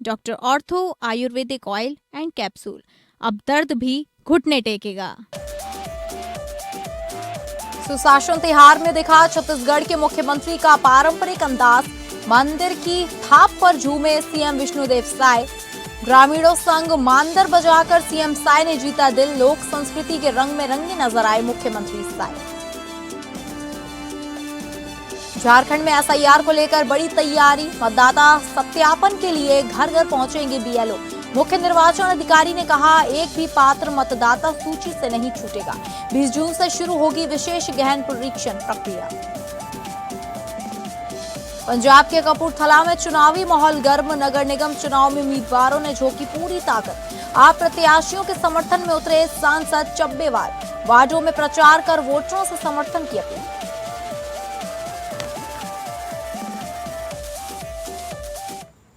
Doctor ortho Ayurvedic oil and capsule, अब दर्द भी घुटने टेकेगा। सुशासन तिहार में दिखा छत्तीसगढ़ के मुख्यमंत्री का पारंपरिक अंदाज, मंदिर की थाप पर झूमे सीएम विष्णुदेव साय। ग्रामीणों संग मांदर बजाकर सीएम साय ने जीता दिल, लोक संस्कृति के रंग में रंगे नजर आए मुख्यमंत्री साय। झारखंड में एसआईआर को लेकर बड़ी तैयारी, मतदाता सत्यापन के लिए घर घर पहुंचेंगे बीएलओ। मुख्य निर्वाचन अधिकारी ने कहा, एक भी पात्र मतदाता सूची से नहीं छूटेगा। 20 जून से शुरू होगी विशेष गहन परीक्षण प्रक्रिया। पंजाब के कपूरथला में चुनावी माहौल गर्म, नगर निगम चुनाव में उम्मीदवारों ने झोंकी पूरी ताकत। आप प्रत्याशियों के समर्थन में उतरे सांसद चब्बेवाल, वार्डों में प्रचार कर वोटरों से समर्थन की अपील।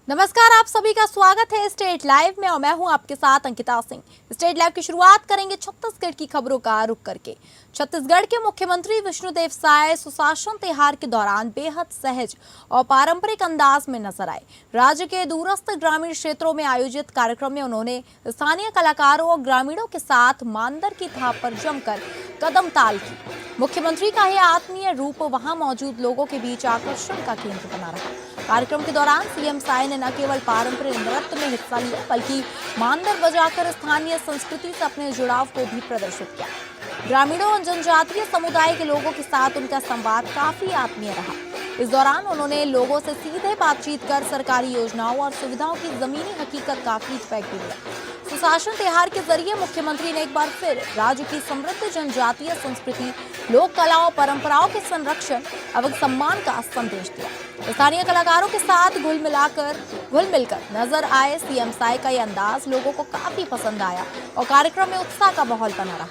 नमस्कार, आप सभी का स्वागत है स्टेट लाइव में और मैं हूं आपके साथ अंकिता सिंह। स्टेट लाइव की शुरुआत करेंगे छत्तीसगढ़ की खबरों का रुख करके। छत्तीसगढ़ के मुख्यमंत्री विष्णुदेव साय सुशासन त्योहार के दौरान बेहद सहज और पारंपरिक अंदाज में नजर आए। राज्य के दूरस्थ ग्रामीण क्षेत्रों में आयोजित कार्यक्रम में उन्होंने स्थानीय कलाकारों और ग्रामीणों के साथ मांदर की थाप पर जमकर कदम ताल की। मुख्यमंत्री का यह आत्मीय रूप वहां मौजूद लोगों के बीच आकर्षण का केंद्र बना रहा। कार्यक्रम के दौरान सीएम साय ने न केवल पारंपरिक नृत्य में हिस्सा लिया, बल्कि मांदर बजाकर स्थानीय संस्कृति से अपने जुड़ाव को भी प्रदर्शित किया। ग्रामीणों और जनजातीय समुदाय के लोगों के साथ उनका संवाद काफी आत्मीय रहा। इस दौरान उन्होंने लोगों से सीधे बातचीत कर सरकारी योजनाओं और सुविधाओं की जमीनी हकीकत का फीडबैक भी दिया। सुशासन त्योहार के जरिए मुख्यमंत्री ने एक बार फिर राज्य की समृद्ध जनजातीय संस्कृति, लोक कलाओं, परंपराओं के संरक्षण एवं सम्मान का संदेश दिया। स्थानीय कलाकारों के साथ घुल मिलकर नजर आए सीएम साय का यह अंदाज लोगों को काफी पसंद आया और कार्यक्रम में उत्साह का माहौल बना रहा।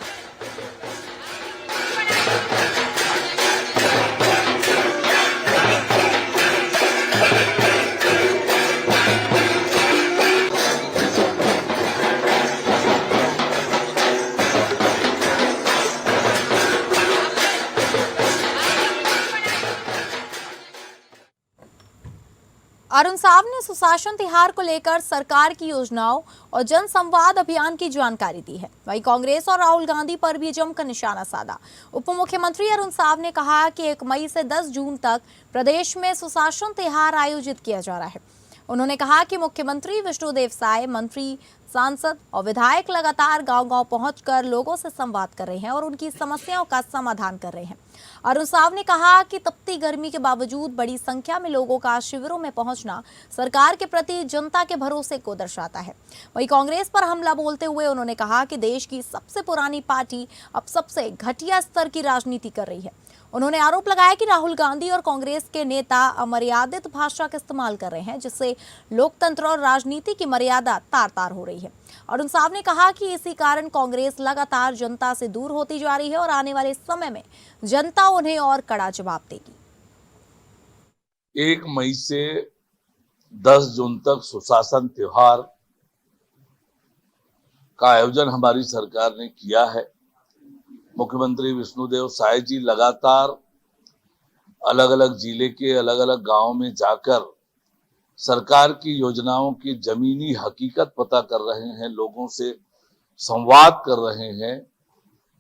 अरुण साव ने सुशासन तिहार को लेकर सरकार की योजनाओं और जन संवाद अभियान की जानकारी दी है। वहीं कांग्रेस और राहुल गांधी पर भी जमकर निशाना साधा। उप मुख्यमंत्री अरुण साव ने कहा कि 1 मई से 10 जून तक प्रदेश में सुशासन तिहार आयोजित किया जा रहा है। उन्होंने कहा कि मुख्यमंत्री विष्णुदेव साय, मंत्री, सांसद और विधायक लगातार गांव-गांव पहुंचकर लोगों से संवाद कर रहे हैं और उनकी समस्याओं का समाधान कर रहे हैं। अरुण साव ने कहा कि तपती गर्मी के बावजूद बड़ी संख्या में लोगों का शिविरों में पहुंचना सरकार के प्रति जनता के भरोसे को दर्शाता है। वहीं कांग्रेस पर हमला बोलते हुए उन्होंने कहा कि देश की सबसे पुरानी पार्टी अब सबसे घटिया स्तर की राजनीति कर रही है। उन्होंने आरोप लगाया कि राहुल गांधी और कांग्रेस के नेता अमर्यादित भाषा का इस्तेमाल कर रहे हैं, जिससे लोकतंत्र और राजनीति की मर्यादा तार-तार हो रही है। अरुण साव ने कहा कि इसी कारण कांग्रेस लगातार जनता से दूर होती जा रही है और आने वाले समय में जनता उन्हें और कड़ा जवाब देगी। 1 मई से 10 जून तक सुशासन त्योहार का आयोजन हमारी सरकार ने किया है। मुख्यमंत्री विष्णुदेव साय जी लगातार अलग अलग जिले के अलग अलग गांवों में जाकर सरकार की योजनाओं की जमीनी हकीकत पता कर रहे हैं, लोगों से संवाद कर रहे हैं,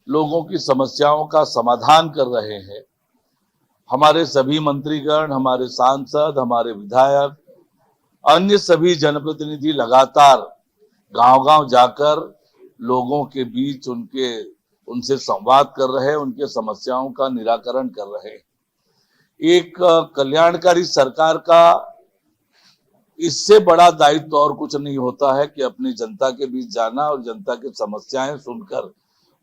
लोगों की समस्याओं का समाधान कर रहे हैं। हमारे सभी मंत्रीगण, हमारे सांसद, हमारे विधायक, अन्य सभी जनप्रतिनिधि लगातार गांव-गांव जाकर लोगों के बीच उनसे संवाद कर रहे हैं, उनके समस्याओं का निराकरण कर रहे हैं। एक कल्याणकारी सरकार का इससे बड़ा दायित्व और कुछ नहीं होता है कि अपनी जनता के बीच जाना और जनता की समस्याएं सुनकर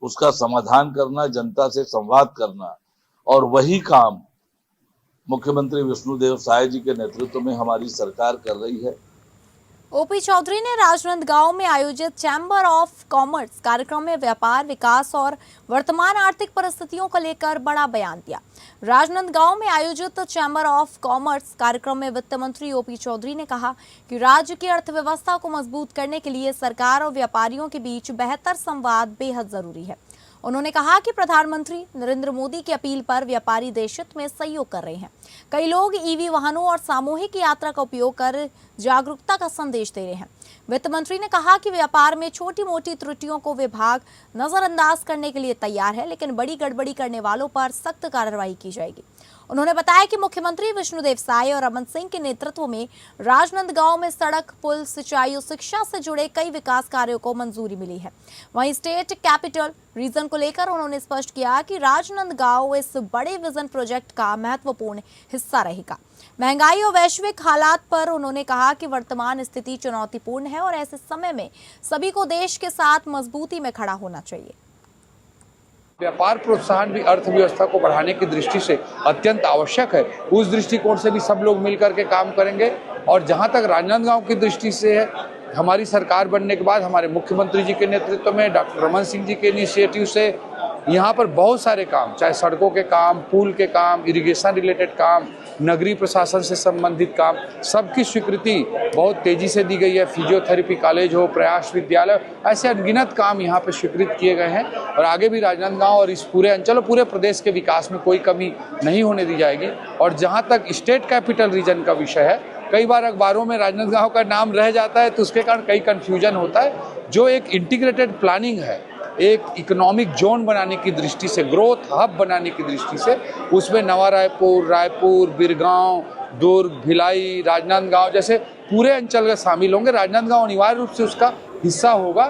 उसका समाधान करना, जनता से संवाद करना। और वही काम मुख्यमंत्री विष्णुदेव साय जी के नेतृत्व में हमारी सरकार कर रही है। ओपी चौधरी ने राजनांदगांव में आयोजित चैम्बर ऑफ कॉमर्स कार्यक्रम में व्यापार, विकास और वर्तमान आर्थिक परिस्थितियों को लेकर बड़ा बयान दिया। राजनांदगांव में आयोजित चैम्बर ऑफ कॉमर्स कार्यक्रम में वित्त मंत्री ओपी चौधरी ने कहा कि राज्य की अर्थव्यवस्था को मजबूत करने के लिए सरकार और व्यापारियों के बीच बेहतर संवाद बेहद जरूरी है। उन्होंने कहा कि प्रधानमंत्री नरेंद्र मोदी की अपील पर व्यापारी देश हित में सहयोग कर रहे हैं। कई लोग ईवी वाहनों और सामूहिक यात्रा का उपयोग कर जागरूकता का संदेश दे रहे हैं। वित्त मंत्री ने कहा कि व्यापार में छोटी मोटी त्रुटियों को विभाग नजरअंदाज करने के लिए तैयार है, लेकिन बड़ी गड़बड़ी करने वालों पर सख्त कार्रवाई की जाएगी। उन्होंने बताया कि मुख्यमंत्री विष्णुदेव साय और रमन सिंह के नेतृत्व में राजनांदगांव में सड़क, पुल, सिंचाई और शिक्षा से जुड़े कई विकास कार्यों को मंजूरी मिली है। वहीं स्टेट कैपिटल रीजन को लेकर उन्होंने स्पष्ट किया कि राजनांदगांव इस बड़े विजन प्रोजेक्ट का महत्वपूर्ण हिस्सा रहेगा। महंगाई और वैश्विक हालात पर उन्होंने कहा कि वर्तमान स्थिति चुनौतीपूर्ण है और ऐसे समय में सभी को देश के साथ मजबूती में खड़ा होना चाहिए। व्यापार प्रोत्साहन भी अर्थव्यवस्था को बढ़ाने की दृष्टि से अत्यंत आवश्यक है। उस दृष्टिकोण से भी सब लोग मिलकर के काम करेंगे। और जहां तक राजनांदगांव की दृष्टि से है, हमारी सरकार बनने के बाद हमारे मुख्यमंत्री जी के नेतृत्व में, डॉक्टर रमन सिंह जी के इनिशिएटिव से यहाँ पर बहुत सारे काम, चाहे सड़कों के काम, पुल के काम, इरिगेशन रिलेटेड काम, नगरीय प्रशासन से संबंधित काम, सबकी स्वीकृति बहुत तेजी से दी गई है। फिजियोथेरेपी कॉलेज हो, प्रयास विद्यालय, ऐसे अनगिनत काम यहाँ पे स्वीकृत किए गए हैं और आगे भी राजनांदगांव और इस पूरे अंचल और पूरे प्रदेश के विकास में कोई कमी नहीं होने दी जाएगी। और जहाँ तक स्टेट कैपिटल रीजन का विषय है, कई बार अखबारों में राजनांदगांव का नाम रह जाता है तो उसके कारण कई कन्फ्यूजन होता है। जो एक इंटीग्रेटेड प्लानिंग है, एक इकोनॉमिक जोन बनाने की दृष्टि से, ग्रोथ हब बनाने की दृष्टि से, उसमें नवा रायपुर, बिरगांव, दुर्ग, भिलाई, राजनांदगांव जैसे पूरे अंचल का शामिल होंगे। राजनांदगांव अनिवार्य रूप से उसका हिस्सा होगा।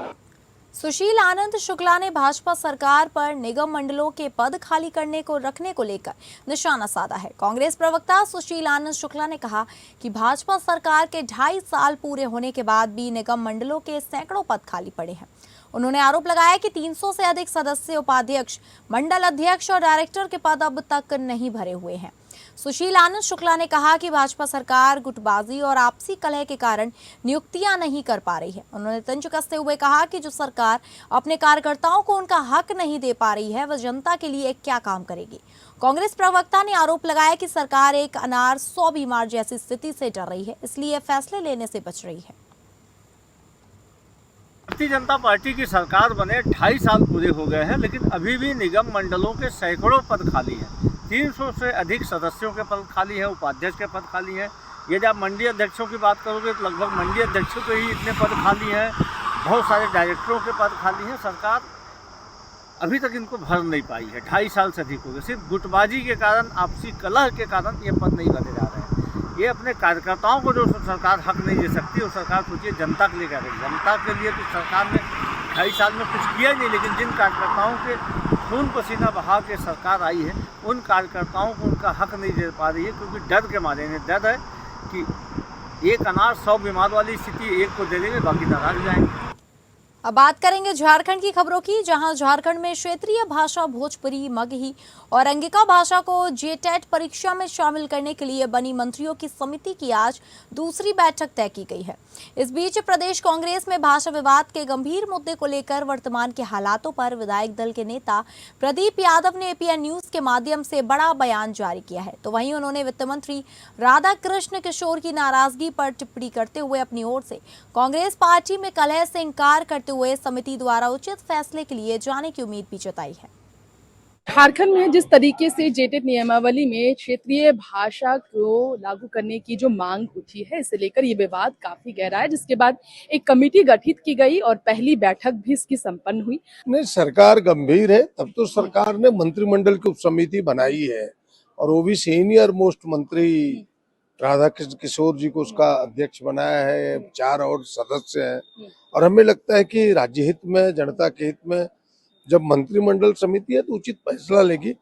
सुशील आनंद शुक्ला ने भाजपा सरकार पर निगम मंडलों के पद खाली करने को रखने को लेकर निशाना साधा है। कांग्रेस प्रवक्ता सुशील आनंद शुक्ला ने कहा कि भाजपा सरकार के 2.5 साल पूरे होने के बाद भी निगम मंडलों के सैकड़ों पद खाली पड़े हैं। उन्होंने आरोप लगाया कि 300 से अधिक सदस्य, उपाध्यक्ष, मंडल अध्यक्ष और डायरेक्टर के पद अब तक नहीं भरे हुए हैं। सुशील आनंद शुक्ला ने कहा कि भाजपा सरकार गुटबाजी और आपसी कलह के कारण नियुक्तियां नहीं कर पा रही है। उन्होंने तंज कसते हुए कहा कि जो सरकार अपने कार्यकर्ताओं को उनका हक नहीं दे पा रही है, वह जनता के लिए क्या काम करेगी। कांग्रेस प्रवक्ता ने आरोप लगाया कि सरकार एक अनार 100 बीमार जैसी स्थिति से डर रही है, इसलिए फैसले लेने से बच रही है। भारतीय जनता पार्टी की सरकार बने 2.5 साल पूरे हो गए हैं, लेकिन अभी भी निगम मंडलों के सैकड़ों पद खाली हैं। 300 से अधिक सदस्यों के पद खाली है, उपाध्यक्ष के पद खाली हैं। यदि आप मंडी अध्यक्षों की बात करोगे तो लगभग मंडी अध्यक्षों के ही इतने पद खाली हैं। बहुत सारे डायरेक्टरों के पद खाली हैं। सरकार अभी तक इनको भर नहीं पाई है। 2.5 साल से अधिक हो गए। सिर्फ गुटबाजी के कारण, आपसी कलह के कारण ये पद नहीं भरे जा रहे हैं। ये अपने कार्यकर्ताओं को जो सरकार हक नहीं दे सकती, वो सरकार सोचिए जनता के लिए क्या करेगी। जनता के लिए तो सरकार ने 2.5 साल में कुछ किया ही नहीं, लेकिन जिन कार्यकर्ताओं के खून पसीना बहा के सरकार आई है, उन कार्यकर्ताओं को उनका हक नहीं दे पा रही है, क्योंकि डर के मारे इन्हें डर है कि एक अनार 100 बीमार वाली स्थिति एक को दे देंगे, बाकी नाराज जाएंगे। अब बात करेंगे झारखंड की खबरों की, जहां झारखंड में क्षेत्रीय भाषा भोजपुरी, मगही और अंगिका भाषा को जेटेट परीक्षा में शामिल करने के लिए बनी मंत्रियों की समिति की आज दूसरी बैठक तय की गई है। इस बीच प्रदेश कांग्रेस में भाषा विवाद के गंभीर मुद्दे को लेकर वर्तमान के हालातों पर विधायक दल के नेता प्रदीप यादव ने एपीएन न्यूज के माध्यम से बड़ा बयान जारी किया है। तो वहीं उन्होंने वित्त मंत्री राधा कृष्ण किशोर की नाराजगी पर टिप्पणी करते हुए अपनी ओर से कांग्रेस पार्टी में कलह से इंकार करते हुए समिति द्वारा उचित फैसले के लिए जाने की उम्मीद भी जताई है। झारखंड में जिस तरीके से जेटेट नियमावली में क्षेत्रीय भाषा को लागू करने की जो मांग उठी है, इसे लेकर ये विवाद काफी गहरा है, जिसके बाद एक कमेटी गठित की गई और पहली बैठक भी इसकी संपन्न हुई। नहीं, सरकार गंभीर है, तब तो सरकार ने मंत्रिमंडल की उपसमिति बनाई है और वो भी सीनियर मोस्ट मंत्री राधा कृष्ण किशोर जी को उसका अध्यक्ष बनाया है। 4 और सदस्य हैं और हमें लगता है कि राज्य हित में, जनता के हित में जब मंत्रिमंडल समिति है तो उचित फैसला लेगी।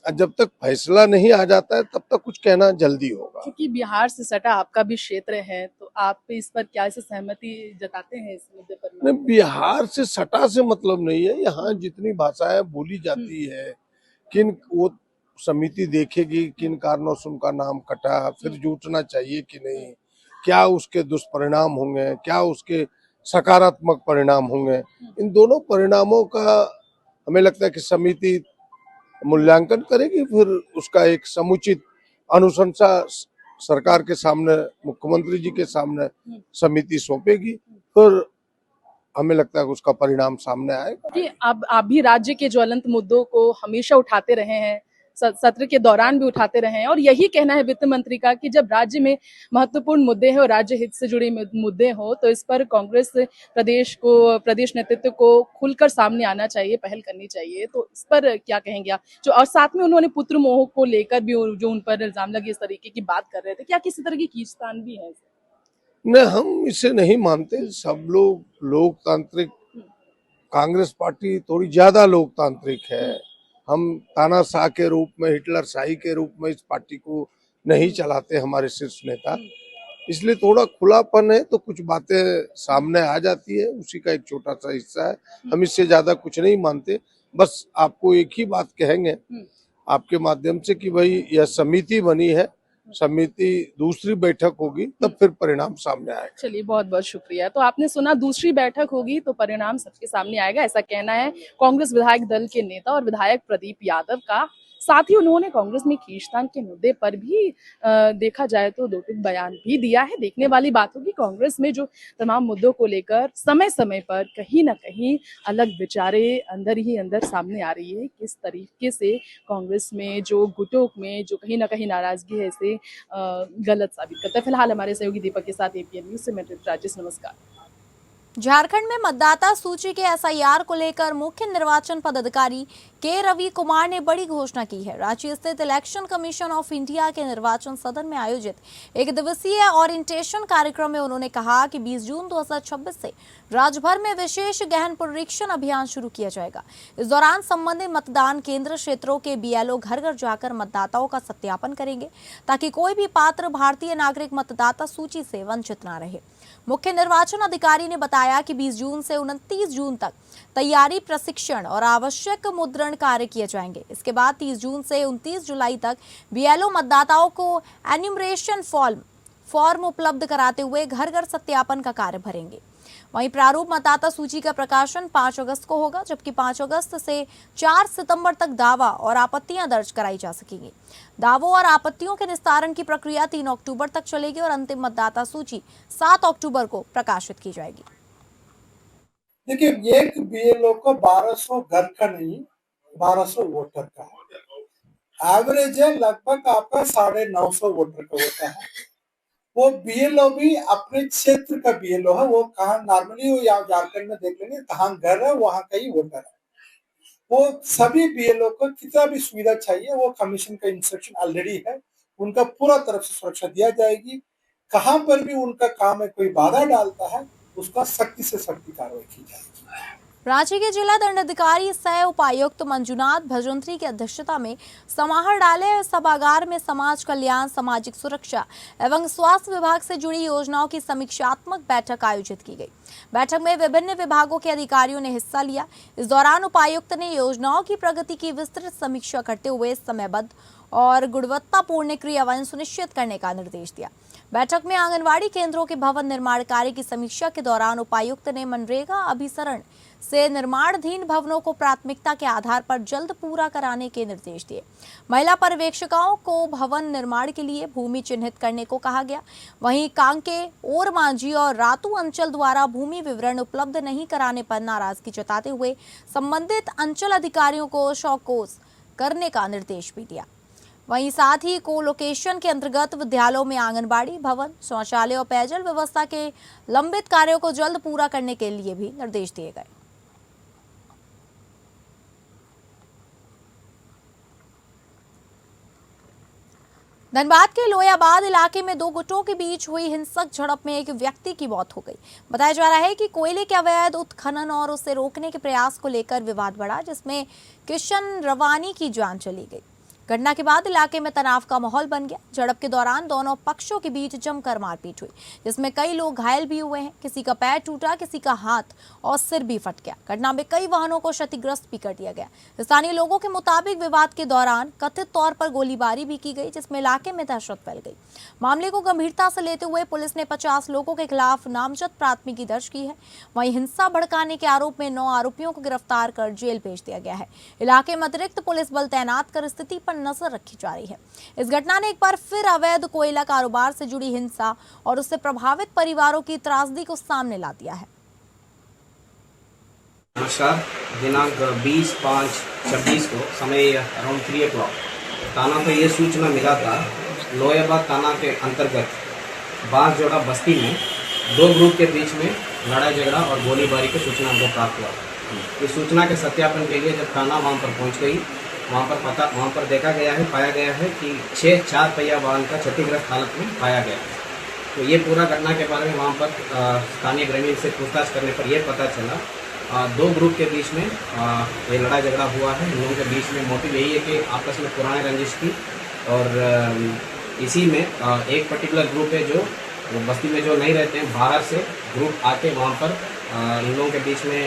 जब तक फैसला नहीं आ जाता है तब तक कुछ कहना जल्दी होगा। क्योंकि बिहार से सटा आपका भी क्षेत्र है, तो आप इस पर क्या सहमति जताते हैं इस मुद्दे पर? नहीं, बिहार से सटा से मतलब नहीं है। यहाँ जितनी भाषाएं बोली जाती है, किन वो समिति देखेगी किन कारणों से उनका नाम कटा, फिर जुटना चाहिए कि नहीं, क्या उसके दुष्परिणाम होंगे, क्या उसके सकारात्मक परिणाम होंगे। इन दोनों परिणामों का हमें लगता है कि समिति मूल्यांकन करेगी, फिर उसका एक समुचित अनुशंसा सरकार के सामने, मुख्यमंत्री जी के सामने समिति सौंपेगी। फिर हमें लगता है कि उसका परिणाम सामने आएगा। कि अब आप भी राज्य के ज्वलंत मुद्दों को हमेशा उठाते रहे हैं, सत्र के दौरान भी उठाते रहे हैं, और यही कहना है वित्त मंत्री का कि जब राज्य में महत्वपूर्ण मुद्दे हैं और राज्य हित से जुड़े मुद्दे हो तो इस पर कांग्रेस प्रदेश नेतृत्व को खुलकर सामने आना चाहिए, पहल करनी चाहिए। तो इस पर क्या कहेंगे आप? जो और साथ में उन्होंने पुत्र मोह को लेकर भी जो उन पर इल्जाम लगे, इस तरीके की बात कर रहे थे, क्या किसी तरह की खींचतान भी है? न, हम इसे नहीं मानते। सब लोग लोकतांत्रिक, कांग्रेस पार्टी थोड़ी ज्यादा लोकतांत्रिक है। हम तानाशाह के रूप में, हिटलर शाही के रूप में इस पार्टी को नहीं चलाते हमारे शीर्ष नेता, इसलिए थोड़ा खुलापन है तो कुछ बातें सामने आ जाती है, उसी का एक छोटा सा हिस्सा है। हम इससे ज्यादा कुछ नहीं मानते। बस आपको एक ही बात कहेंगे आपके माध्यम से कि भाई यह समिति बनी है, समिति दूसरी बैठक होगी तब फिर परिणाम सामने आएगा। चलिए, बहुत बहुत शुक्रिया। तो आपने सुना, दूसरी बैठक होगी तो परिणाम सबके सामने आएगा, ऐसा कहना है कांग्रेस विधायक दल के नेता और विधायक प्रदीप यादव का। साथ ही उन्होंने कांग्रेस में खींचतान के मुद्दे पर भी देखा जाए तो दो टूक बयान भी दिया है। देखने वाली बात होगी कांग्रेस में जो तमाम मुद्दों को लेकर समय समय पर कहीं ना कहीं अलग विचारें अंदर ही अंदर सामने आ रही है। किस तरीके से कांग्रेस में जो गुटों में जो कहीं ना कहीं नाराजगी है, इसे गलत साबित करता है। फिलहाल हमारे सहयोगी दीपक के साथ एपीएन न्यूज से मैं राजेश, नमस्कार। झारखंड में मतदाता सूची के एसआईआर को लेकर मुख्य निर्वाचन पदाधिकारी के रवि कुमार ने बड़ी घोषणा की है। रांची स्थित इलेक्शन कमीशन ऑफ इंडिया के निर्वाचन सदन में आयोजित एक दिवसीय ओरिएंटेशन कार्यक्रम में उन्होंने कहा कि 20 जून 2026 से राज्य भर में विशेष गहन पुनरीक्षण अभियान शुरू किया जाएगा। इस दौरान संबंधित मतदान केंद्र क्षेत्रों के बीएलओ घर घर जाकर मतदाताओं का सत्यापन करेंगे ताकि कोई भी पात्र भारतीय नागरिक मतदाता सूची से वंचित न रहे। मुख्य निर्वाचन अधिकारी ने बताया कि 20 जून से 29 जून तक तैयारी, प्रशिक्षण और आवश्यक मुद्रण कार्य किए जाएंगे। इसके बाद 30 जून से 29 जुलाई तक बीएलओ मतदाताओं को एन्यूमरेशन फॉर्म उपलब्ध कराते हुए घर घर सत्यापन का कार्य भरेंगे। वहीं प्रारूप मतदाता सूची का प्रकाशन 5 अगस्त को होगा, जबकि 5 अगस्त से 4 सितंबर तक दावा और आपत्तियां दर्ज कराई जा सकेंगी। दावों और आपत्तियों के निस्तारण की प्रक्रिया 3 अक्टूबर तक चलेगी और अंतिम मतदाता सूची 7 अक्टूबर को प्रकाशित की जाएगी। देखिए, एक बीएलओ को 1200 घर का नहीं, 1200 वोटर का है। एवरेज है लगभग आपका 950 वोटर का होता है। वो बीएलओ भी अपने क्षेत्र का बीएलओ है। वो कहाँ नॉर्मली वो यहाँ झारखंड में देख लेंगे कहाँ घर है वहां का ही वोटर है। वो सभी बीएलओ को कितना भी सुविधा चाहिए वो कमीशन का इंस्ट्रक्शन ऑलरेडी है, उनका पूरा तरफ से सुरक्षा दिया जाएगी। कहाँ पर भी उनका काम में कोई बाधा डालता है उसका सख्ती से सख्ती कार्रवाई की जाएगी। रांची के जिला दंडाधिकारी सह उपायुक्त मंजुनाथ भजंत्री की अध्यक्षता में समाहर डाले सभागार में समाज कल्याण, सामाजिक सुरक्षा एवं स्वास्थ्य विभाग से जुड़ी योजनाओं की समीक्षात्मक बैठक आयोजित की गई। बैठक में विभिन्न विभागों के अधिकारियों ने हिस्सा लिया। इस दौरान उपायुक्त ने योजनाओं की प्रगति की विस्तृत समीक्षा करते हुए समयबद्ध और गुणवत्तापूर्ण क्रियान्वयन सुनिश्चित करने का निर्देश दिया। बैठक में आंगनवाड़ी केंद्रों के भवन निर्माण कार्य की समीक्षा के दौरान उपायुक्त ने मनरेगा अभिसरण से निर्माणाधीन भवनों को प्राथमिकता के आधार पर जल्द पूरा कराने के निर्देश दिए। महिला पर्यवेक्षकों को भवन निर्माण के लिए भूमि चिन्हित करने को कहा गया। वहीं कांके, ओरमांझी और रातू अंचल द्वारा भूमि विवरण उपलब्ध नहीं कराने पर नाराजगी जताते हुए संबंधित अंचल अधिकारियों को शौकोस करने का निर्देश भी दिया। वहीं साथ ही को लोकेशन के अंतर्गत विद्यालयों में आंगनबाड़ी भवन, शौचालय और पेयजल व्यवस्था के लंबित कार्यों को जल्द पूरा करने के लिए भी निर्देश दिए गए। धनबाद के लोयाबाद इलाके में 2 गुटों के बीच हुई हिंसक झड़प में एक व्यक्ति की मौत हो गई। बताया जा रहा है कि कोयले के अवैध उत्खनन और उसे रोकने के प्रयास को लेकर विवाद बढ़ा, जिसमें किशन रवानी की जान चली गई। घटना के बाद इलाके में तनाव का माहौल बन गया। झड़प के दौरान दोनों पक्षों के बीच जमकर मारपीट हुई, जिसमें कई लोग घायल भी हुए हैं। किसी का पैर टूटा, किसी का हाथ और सिर भी फट गया। घटना में कई वाहनों को क्षतिग्रस्त भी कर दिया गया। स्थानीय लोगों के मुताबिक विवाद के दौरान कथित तौर पर गोलीबारी भी की गई, जिसमें इलाके में दहशत फैल गई। मामले को गंभीरता से लेते हुए पुलिस ने 50 लोगों के खिलाफ नामजद प्राथमिकी दर्ज की है। वहीं हिंसा भड़काने के आरोप में 9 आरोपियों को गिरफ्तार कर जेल भेज दिया गया है। इलाके में अतिरिक्त पुलिस बल तैनात कर स्थिति पर नजर रखी जा रही है। इस घटना ने एक बार फिर अवैध कोयला कारोबार से जुड़ी हिंसा और उससे प्रभावित परिवारों की त्रासदी को सामने ला दिया है। नमस्कार। दिनांक 20/5/26 को समय अराउंड 3 o'clock थाना को ये सूचना मिला था। लोयाबाद थाना के अंतर्गत बांसजोड़ा बस्ती में 2 ग्रुप के बीच में लड़ाई झगड़ा और गोलीबारी की सूचना हमको प्राप्त हुआ। इस सूचना के सत्यापन के लिए जब थाना वहाँ पर पहुँच गई, वहाँ पर पाया गया है कि 6 4 पहिया वाहन का क्षतिग्रस्त हालत में पाया गया है। तो ये पूरा घटना के बारे में वहाँ पर स्थानीय ग्रामीण से पूछताछ करने पर यह पता चला 2 ग्रुप के बीच में ये लड़ाई झगड़ा हुआ है। इन लोगों के बीच में मोटिव यही है कि आपस में पुराने रंजिश की, और इसी में एक पर्टिकुलर ग्रुप है जो बस्ती में जो नहीं रहते हैं, बाहर से ग्रुप आके वहाँ पर इन लोगों के बीच में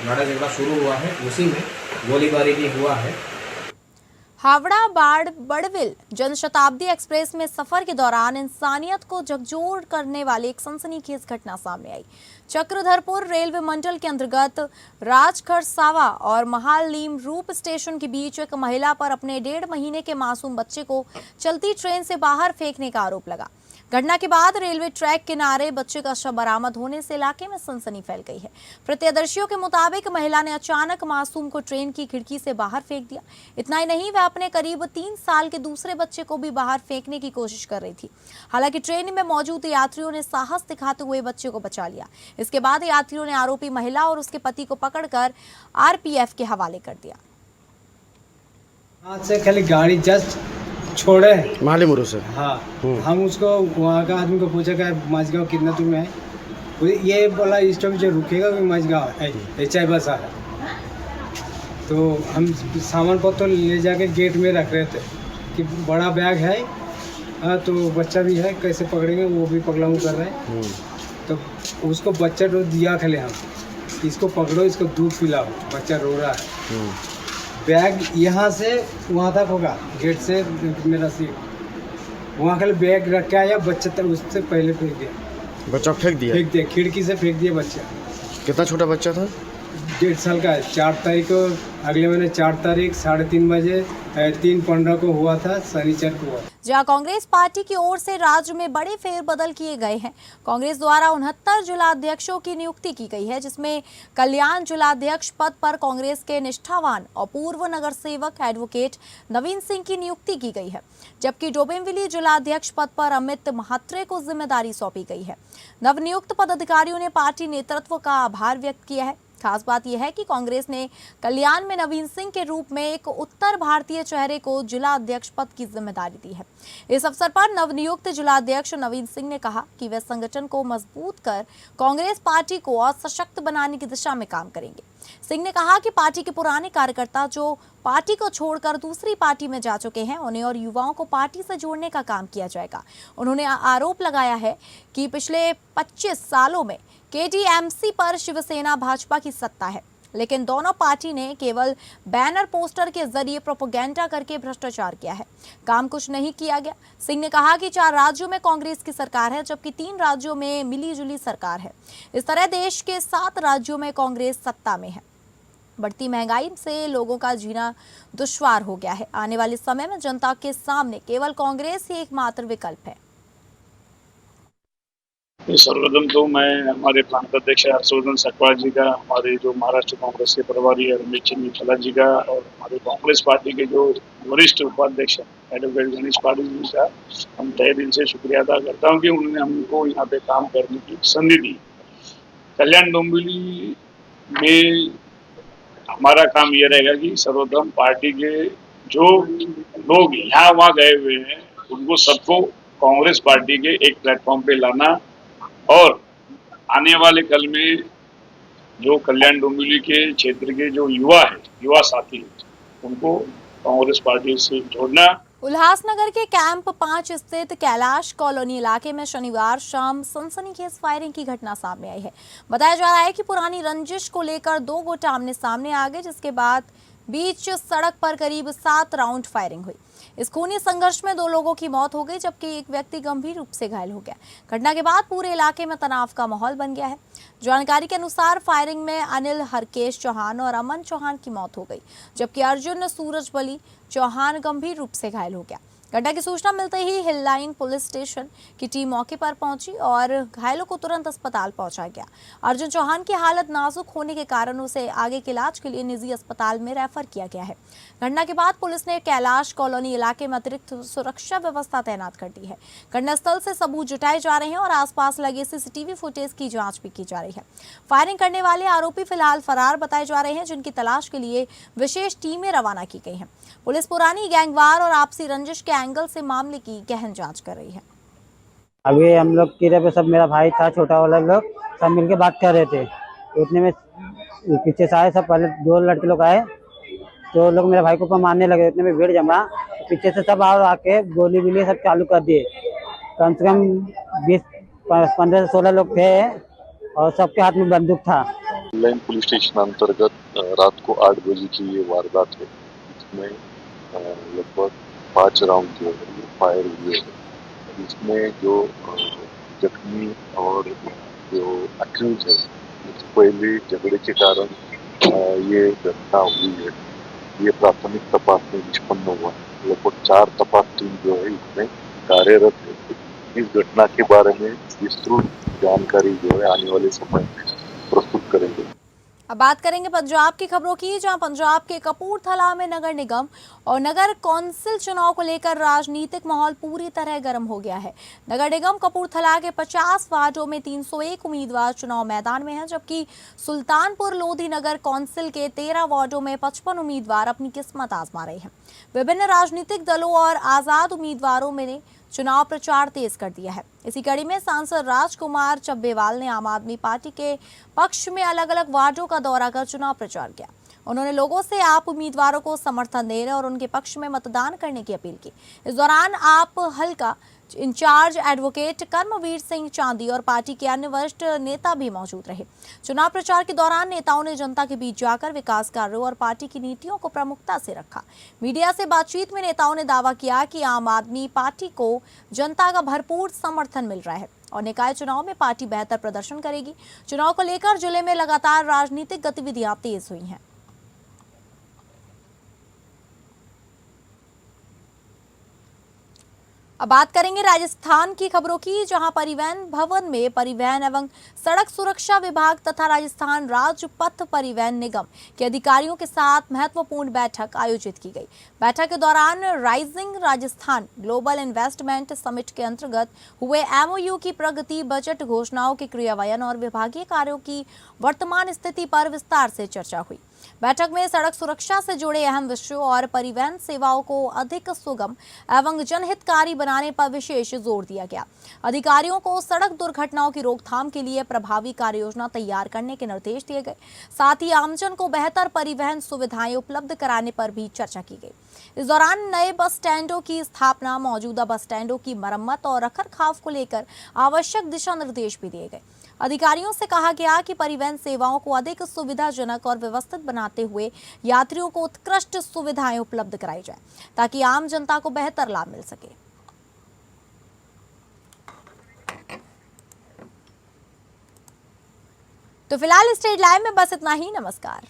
लड़ाई झगड़ा शुरू हुआ है। उसी में गोलीबारी भी हुआ है। हावड़ा बड़विल जनशताब्दी एक्सप्रेस में सफर के दौरान इंसानियत को झकझोर करने वाली एक सनसनीखेज घटना सामने आई। चक्रधरपुर रेलवे मंडल के अंतर्गत राजखरसावा और महालीम रूप स्टेशन के बीच एक महिला पर अपने 1.5 महीने के मासूम बच्चे को चलती ट्रेन से बाहर फेंकने का आरोप लगा। घटना के बाद रेलवे ट्रैक किनारे बच्चे का शव बरामद होने से इलाके में सनसनी फैल गई है। प्रत्यक्षदर्शियों के मुताबिक महिला ने अचानक मासूम को ट्रेन की खिड़की से बाहर फेंक दिया। इतना ही नहीं, वह अपने करीब 3 साल के दूसरे बच्चे को भी बाहर फेंकने की कोशिश कर रही थी। हालांकि ट्रेन में मौजूद यात्रियों ने साहस दिखाते हुए बच्चे को बचा लिया। इसके बाद यात्रियों ने आरोपी महिला और उसके पति को पकड़कर आरपीएफ के हवाले कर दिया। हाथ से खाली गाड़ी जस्ट छोड़े मालीमुरू से। हाँ, हम उसको वहाँ का आदमी को पूछा कि माझगांव कितना दूर में है, ये बोला इस टाइम जो रुकेगा भी माझगांव है, चाय बस आ। तो हम सामान पत्तर ले जाके गेट में रख रहे थे कि बड़ा बैग है, हाँ, तो बच्चा भी है, कैसे पकड़ेंगे, वो भी पगलाऊ कर रहे हैं। तो उसको बच्चा तो दिया खाली हम, इसको पकड़ो, इसको दूध पिलाओ, बच्चा रो रहा है। बैग यहाँ से वहाँ तक होगा, गेट से मेरा सीट, वहाँ खाली बैग रख के आया, बच्चा तक उससे पहले फेंक दिया। बच्चा फेंक दिया खिड़की से फेंक दिया बच्चा। कितना छोटा बच्चा था? 1.5 साल का है। 4 तारीख को, अगले महीने 4 तारीख 3:30 बजे 3:15 को हुआ था, शनिचर को हुआ। जहां कांग्रेस पार्टी की ओर से राज्य में बड़े फेरबदल किए गए हैं। कांग्रेस द्वारा 69 जिलाध्यक्षों की नियुक्ति की गई है, जिसमें कल्याण जिलाध्यक्ष पद पर कांग्रेस के निष्ठावान और पूर्व नगर सेवक एडवोकेट नवीन सिंह की नियुक्ति की गई है, जबकि डोंबिवली जिलाध्यक्ष पद पर अमित महात्रे को जिम्मेदारी सौंपी गई है। नवनियुक्त पदाधिकारियों ने पार्टी नेतृत्व का आभार व्यक्त किया है। खास बात यह है कि कांग्रेस ने कल्याण में नवीन सिंह के रूप में एक उत्तर भारतीय चेहरे को जिला अध्यक्ष पद की जिम्मेदारी दी है। इस अवसर पर नवनियुक्त जिलाध्यक्ष नवीन सिंह ने कहा कि वे संगठन को मजबूत कर कांग्रेस पार्टी को और सशक्त बनाने की दिशा में काम करेंगे। सिंह ने कहा कि पार्टी के पुराने कार्यकर्ता जो पार्टी को छोड़कर दूसरी पार्टी में जा चुके हैं, उन्हें और युवाओं को पार्टी से जोड़ने का काम किया जाएगा। उन्होंने आरोप लगाया है कि पिछले 25 सालों में केडीएमसी पर शिवसेना भाजपा की सत्ता है, लेकिन दोनों पार्टी ने केवल बैनर पोस्टर के जरिए प्रोपेगेंडा करके भ्रष्टाचार किया है, काम कुछ नहीं किया गया। सिंह ने कहा कि 4 राज्यों में कांग्रेस की सरकार है, जबकि 3 राज्यों में मिलीजुली सरकार है। इस तरह देश के 7 राज्यों में कांग्रेस सत्ता में है। बढ़ती महंगाई से लोगों का जीना दुश्वार हो गया है। आने वाले समय में जनता के सामने केवल कांग्रेस ही एकमात्र विकल्प है। सर्वप्रथम तो मैं हमारे प्रांत अध्यक्ष हर्षवर्धन सकवाल जी का, हमारे जो महाराष्ट्र कांग्रेस के प्रभारी है रमेश चंद्र जी का, और हमारे कांग्रेस पार्टी के जो वरिष्ठ उपाध्यक्ष एडवोकेट गणेश पाटिल जी का हम तहे दिल से शुक्रिया अदा करता हूँ कि उन्होंने हमको यहाँ पे काम करने की संधि दी। कल्याण डोंबिवली में हमारा काम ये रहेगा कि सर्वप्रथम पार्टी के जो लोग यहाँ वहाँ गए हुए हैं उनको सबको कांग्रेस पार्टी के एक प्लेटफॉर्म पे लाना, और आने वाले कल में जो कल्याण डोंबिवली के क्षेत्र के जो युवा साथी उनको कांग्रेस पार्टी से जोड़ना। उल्लासनगर के कैंप 5 स्थित कैलाश कॉलोनी इलाके में शनिवार शाम सनसनीखेज फायरिंग की घटना सामने आई है। बताया जा रहा है कि पुरानी रंजिश को लेकर 2 गुट आमने सामने आ गए, जिसके बाद बीच सड़क पर करीब 7 राउंड फायरिंग हुई। इस खूनी संघर्ष में 2 लोगों की मौत हो गई, जबकि एक व्यक्ति गंभीर रूप से घायल हो गया। घटना के बाद पूरे इलाके में तनाव का माहौल बन गया है। जानकारी के अनुसार फायरिंग में अनिल हरकेश चौहान और अमन चौहान की मौत हो गई, जबकि अर्जुन सूरजबली चौहान गंभीर रूप से घायल हो गया। घटना की सूचना मिलते ही हिल लाइन पुलिस स्टेशन की टीम मौके पर पहुंची और घायलों को तुरंत अस्पताल पहुंचाया गया। अर्जुन चौहान की हालत नाजुक होने के कारण उसे आगे के इलाज के लिए निजी अस्पताल में रेफर किया गया है। घटना के बाद पुलिस ने कैलाश कॉलोनी इलाके में अतिरिक्त सुरक्षा व्यवस्था तैनात कर दी है। घटनास्थल से सबूत जुटाए जा रहे हैं और आसपास लगे सीसीटीवी फुटेज की जांच भी की जा रही है। फायरिंग करने वाले आरोपी फिलहाल फरार बताए जा रहे हैं, जिनकी तलाश के लिए विशेष टीमें रवाना की गई हैं। पुलिस पुरानी गैंगवार और आपसी रंजिश के एंगल से मामले की गहन जांच कर रही है। अभी हम लोग किले पे सब, मेरा भाई था छोटा वाला, लोग सब मिलके बात कर रहे थे। उतने में पीछे से आए सब, पहले 2 लड़के लोग आए तो लोग मेरे भाई को ऊपर मारने लगे। उतने में भीड़ जमा, तो पीछे से सब और आके गोली बिली सब चालू कर दिए। कम से कम 15 से 16 लोग थे और सबके हाथ में बंदूक था। लाइन पुलिस स्टेशन अंतर्गत रात को 8 बजे की ये वारदात है। इसमें लगभग 5 राउंड जो है फायर हुए हैं। इसमें जो जख्मी और जो अक्यूज है, पहले झगड़े के कारण ये घटना हुई है। ये प्राथमिक तपास में निष्पन्न हुआ है। लगभग 4 तपास टीम जो है इसमें कार्यरत है। इस घटना के बारे में विस्तृत जानकारी जो है आने वाले समय में प्रस्तुत करेंगे। अब बात करेंगे पंजाब की खबरों की, जहां पंजाब के कपूरथला में नगर निगम और नगर कौंसिल चुनाव को लेकर राजनीतिक माहौल पूरी तरह गर्म हो गया है। नगर निगम कपूरथला के 50 वार्डों में 301 उम्मीदवार चुनाव मैदान में हैं, जबकि सुल्तानपुर लोधी नगर कौंसिल के 13 वार्डों में 55 उम्मीदवार अपनी किस्मत आजमा रहे हैं। विभिन्न राजनीतिक दलों और आजाद उम्मीदवारों ने चुनाव प्रचार तेज कर दिया है। इसी कड़ी में सांसद राजकुमार चब्बेवाल ने आम आदमी पार्टी के पक्ष में अलग अलग वार्डों का दौरा कर चुनाव प्रचार किया। उन्होंने लोगों से आप उम्मीदवारों को समर्थन देने और उनके पक्ष में मतदान करने की अपील की। इस दौरान आप हल्का इंचार्ज एडवोकेट कर्मवीर सिंह चांदी और पार्टी के अन्य वरिष्ठ नेता भी मौजूद रहे। चुनाव प्रचार के दौरान नेताओं ने जनता के बीच जाकर विकास कार्यों और पार्टी की नीतियों को प्रमुखता से रखा। मीडिया से बातचीत में नेताओं ने दावा किया कि आम आदमी पार्टी को जनता का भरपूर समर्थन मिल रहा है और निकाय चुनाव में पार्टी बेहतर प्रदर्शन करेगी। चुनाव को लेकर जिले में लगातार राजनीतिक गतिविधियां तेज हुई हैं। अब बात करेंगे राजस्थान की खबरों की, जहां परिवहन भवन में परिवहन एवं सड़क सुरक्षा विभाग तथा राजस्थान राज्य पथ परिवहन निगम के अधिकारियों के साथ महत्वपूर्ण बैठक आयोजित की गई। बैठक के दौरान rising Rajasthan global investment summit के अंतर्गत हुए MOU की प्रगति, बजट घोषणाओं के क्रियान्वयन और विभागीय कार्यों की वर्तमान स्थिति पर विस्तार से चर्चा हुई। बैठक में सड़क सुरक्षा से जुड़े अहम विषयों और परिवहन सेवाओं को अधिक सुगम एवं जनहितकारी बनाने पर विशेष जोर दिया गया। अधिकारियों को सड़क दुर्घटनाओं की रोकथाम के लिए प्रभावी कार्ययोजना तैयार करने के निर्देश दिए गए। साथ ही आमजन को बेहतर परिवहन सुविधाएं उपलब्ध कराने पर भी चर्चा की गई। इस दौरान नए बस स्टैंडों की स्थापना, मौजूदा बस स्टैंडों की मरम्मत और रखरखाव को लेकर आवश्यक दिशा निर्देश भी दिए गए। अधिकारियों से कहा गया कि परिवहन सेवाओं को अधिक सुविधाजनक और व्यवस्थित बनाते हुए यात्रियों को उत्कृष्ट सुविधाएं उपलब्ध कराई जाए, ताकि आम जनता को बेहतर लाभ मिल सके। तो फिलहाल स्टेट लाइव में बस इतना ही। नमस्कार।